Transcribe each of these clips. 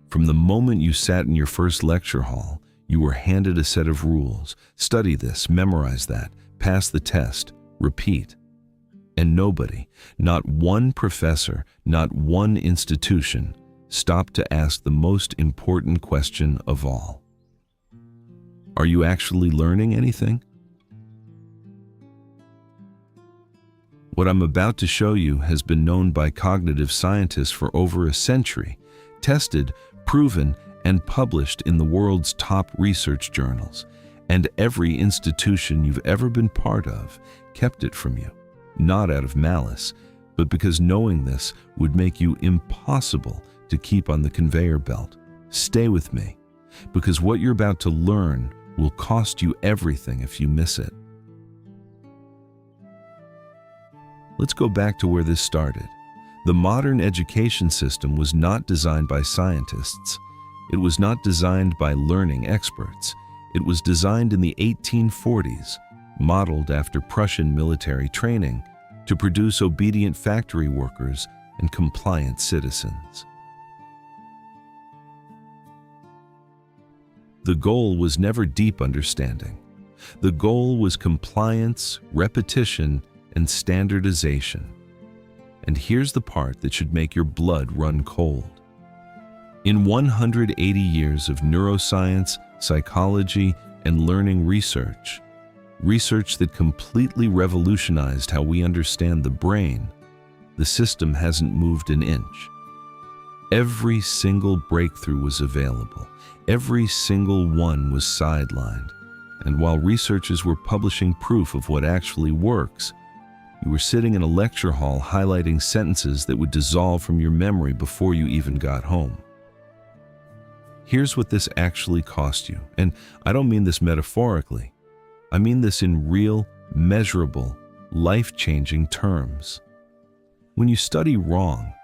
From the moment you sat in your first lecture hall, you were handed a set of rules. Study this, memorize that, pass the test, repeat. And nobody, not one professor, not one institution, stopped to ask the most important question of all. Are you actually learning anything? What I'm about to show you has been known by cognitive scientists for over a century, tested, proven, and published in the world's top research journals, and every institution you've ever been part of kept it from you, not out of malice, but because knowing this would make you impossible to keep on the conveyor belt. Stay with me, because what you're about to learn will cost you everything if you miss it. Let's go back to where this started. The modern education system was not designed by scientists. It was not designed by learning experts. It was designed in the 1840s, modeled after Prussian military training, to produce obedient factory workers and compliant citizens. The goal was never deep understanding. The goal was compliance, repetition, and standardization. And here's the part that should make your blood run cold. In 180 years of neuroscience, psychology, and learning research that completely revolutionized how we understand the brain, the system hasn't moved an inch. Every single breakthrough was available. Every single one was sidelined. And while researchers were publishing proof of what actually works, you were sitting in a lecture hall highlighting sentences that would dissolve from your memory before you even got home. Here's what this actually cost you, and I don't mean this metaphorically. I mean this in real, measurable, life-changing terms. When you study wrong,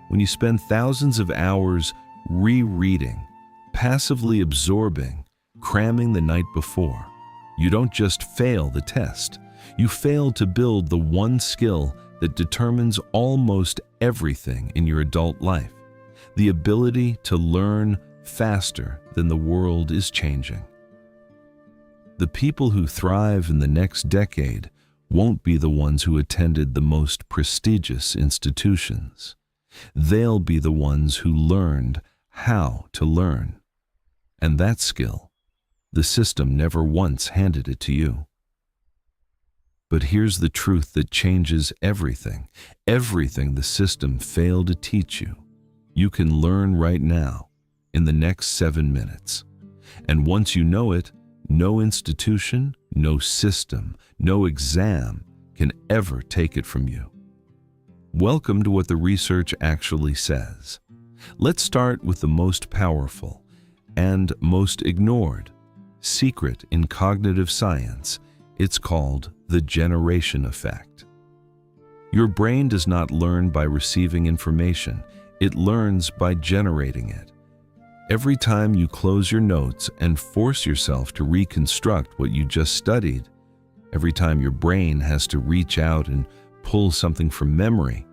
when you spend thousands of hours rereading, passively absorbing, cramming the night before, you don't just fail the test. You fail to build the one skill that determines almost everything in your adult life, the ability to learn faster than the world is changing. The people who thrive in the next decade won't be the ones who attended the most prestigious institutions. They'll be the ones who learned how to learn. And that skill, the system never once handed it to you. But here's the truth that changes everything. Everything the system failed to teach you, you can learn right now, in the next 7 minutes. And once you know it, no institution, no system, no exam can ever take it from you. Welcome to what the research actually says. Let's start with the most powerful and most ignored secret in cognitive science. It's called the generation effect. Your brain does not learn by receiving information. It learns by generating it. Every time you close your notes and force yourself to reconstruct what you just studied, every time your brain has to reach out and pull something from memory,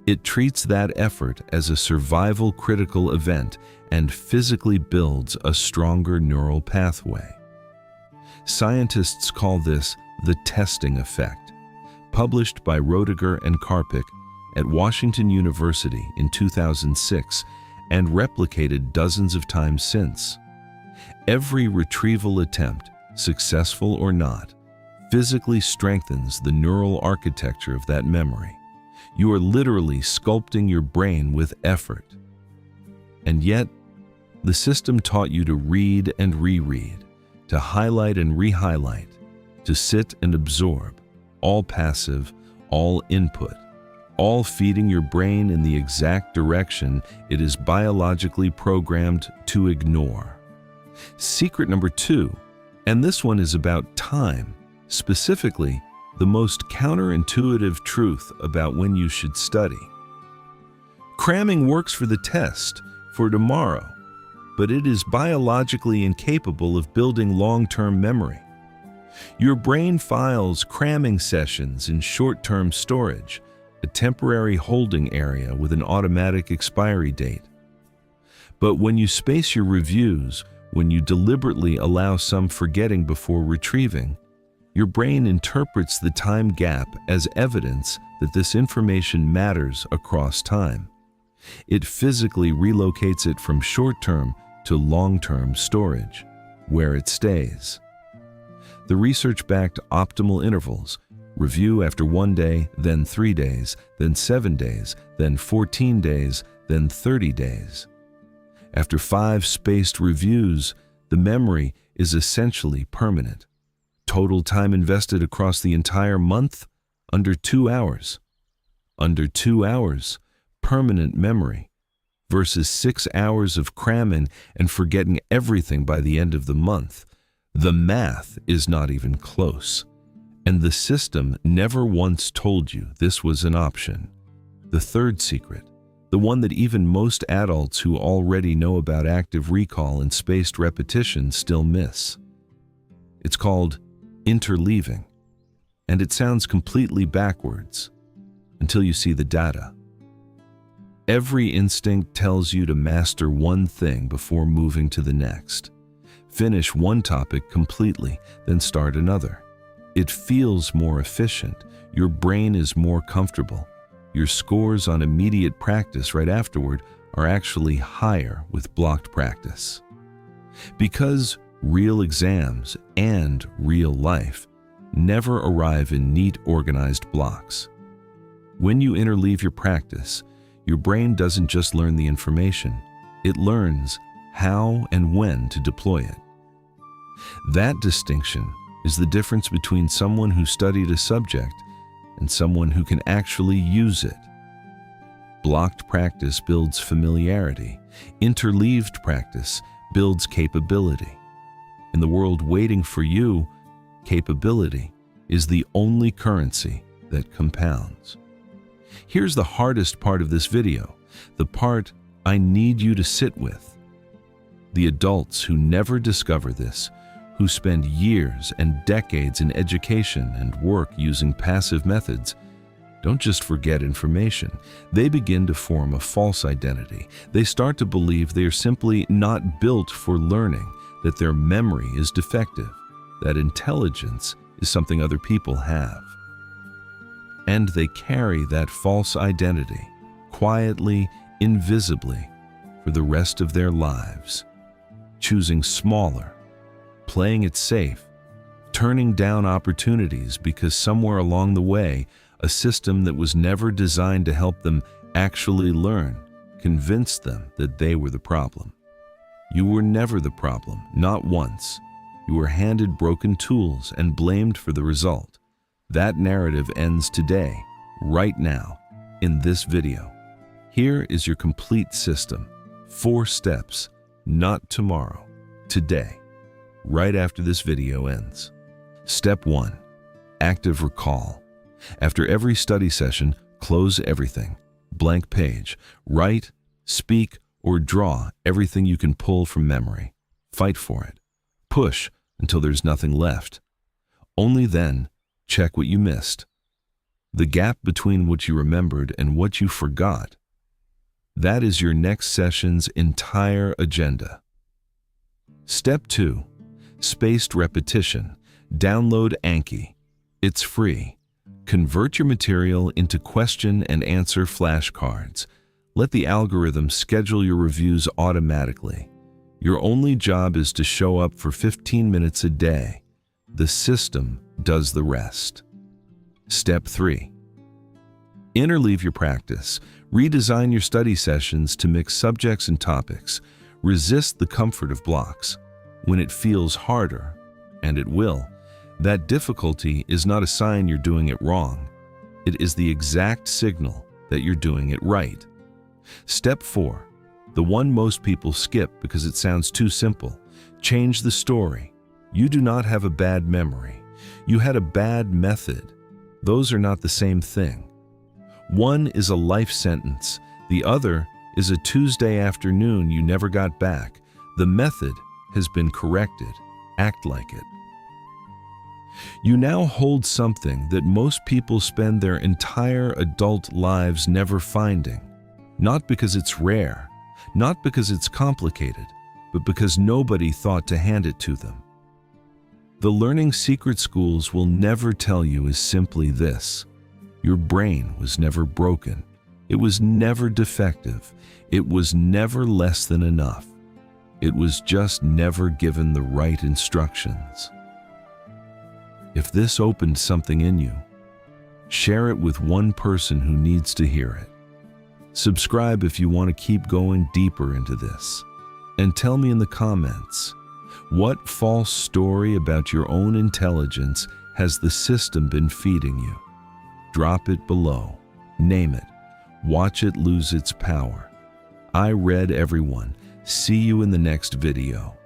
it treats that effort as a survival critical event and physically builds a stronger neural pathway. Scientists call this the testing effect, published by Roediger and Karpik at Washington University in 2006 and replicated dozens of times since. Every retrieval attempt, successful or not, physically strengthens the neural architecture of that memory. You are literally sculpting your brain with effort. And yet, the system taught you to read and reread, to highlight and rehighlight, to sit and absorb, all passive, all input, all feeding your brain in the exact direction it is biologically programmed to ignore. Secret number 2, and this one is about time, specifically the most counterintuitive truth about when you should study. Cramming works for the test, for tomorrow, but it is biologically incapable of building long-term memory. Your brain files cramming sessions in short-term storage, a temporary holding area with an automatic expiry date. But when you space your reviews, when you deliberately allow some forgetting before retrieving, your brain interprets the time gap as evidence that this information matters across time. It physically relocates it from short-term to long-term storage, where it stays. The research backed optimal intervals, review after 1 day, then 3 days, then 7 days, then 14 days, then 30 days. After 5 spaced reviews, the memory is essentially permanent. Total time invested across the entire month? Under 2 hours. Under 2 hours, permanent memory, versus 6 hours of cramming and forgetting everything by the end of the month. The math is not even close. And the system never once told you this was an option. The third secret, the one that even most adults who already know about active recall and spaced repetition still miss. It's called interleaving, and it sounds completely backwards until you see the data. Every instinct tells you to master one thing before moving to the next. Finish one topic completely, then start another. It feels more efficient. Your brain is more comfortable. Your scores on immediate practice right afterward are actually higher with blocked practice. Because real exams and real life never arrive in neat, organized blocks. When you interleave your practice, your brain doesn't just learn the information, it learns how and when to deploy it. That distinction is the difference between someone who studied a subject and someone who can actually use it. Blocked practice builds familiarity. Interleaved practice builds capability. In the world waiting for you, capability is the only currency that compounds. Here's the hardest part of this video, the part I need you to sit with. The adults who never discover this, who spend years and decades in education and work using passive methods, don't just forget information. They begin to form a false identity. They start to believe they are simply not built for learning, that their memory is defective, that intelligence is something other people have. And they carry that false identity, quietly, invisibly, for the rest of their lives, choosing smaller, playing it safe, turning down opportunities because somewhere along the way, a system that was never designed to help them actually learn convinced them that they were the problem. You were never the problem, not once. You were handed broken tools and blamed for the result. That narrative ends today, right now, in this video. Here is your complete system. 4 steps, not tomorrow, today, right after this video ends. Step 1, active recall. After every study session, close everything. Blank page. Write, speak, or draw everything you can pull from memory. Fight for it. Push until there's nothing left. Only then, check what you missed. The gap between what you remembered and what you forgot. That is your next session's entire agenda. Step 2, spaced repetition. Download Anki. It's free. Convert your material into question and answer flashcards. Let the algorithm schedule your reviews automatically. Your only job is to show up for 15 minutes a day. The system does the rest. Step 3. Interleave your practice. Redesign your study sessions to mix subjects and topics. Resist the comfort of blocks. When it feels harder, and it will, that difficulty is not a sign you're doing it wrong. It is the exact signal that you're doing it right. Step 4, the one most people skip because it sounds too simple. Change the story. You do not have a bad memory. You had a bad method. Those are not the same thing. One is a life sentence. The other is a Tuesday afternoon you never got back. The method has been corrected. Act like it. You now hold something that most people spend their entire adult lives never finding. Not because it's rare, Not because it's complicated, but because nobody thought to hand it to them. The learning secret schools will never tell you is simply this: your brain was never broken. It was never defective. It was never less than enough. It was just never given the right instructions. If this opened something in you, share it with one person who needs to hear it. Subscribe if you want to keep going deeper into this. And tell me in the comments, what false story about your own intelligence has the system been feeding you? Drop it below. Name it. Watch it lose its power. I read everyone. See you in the next video.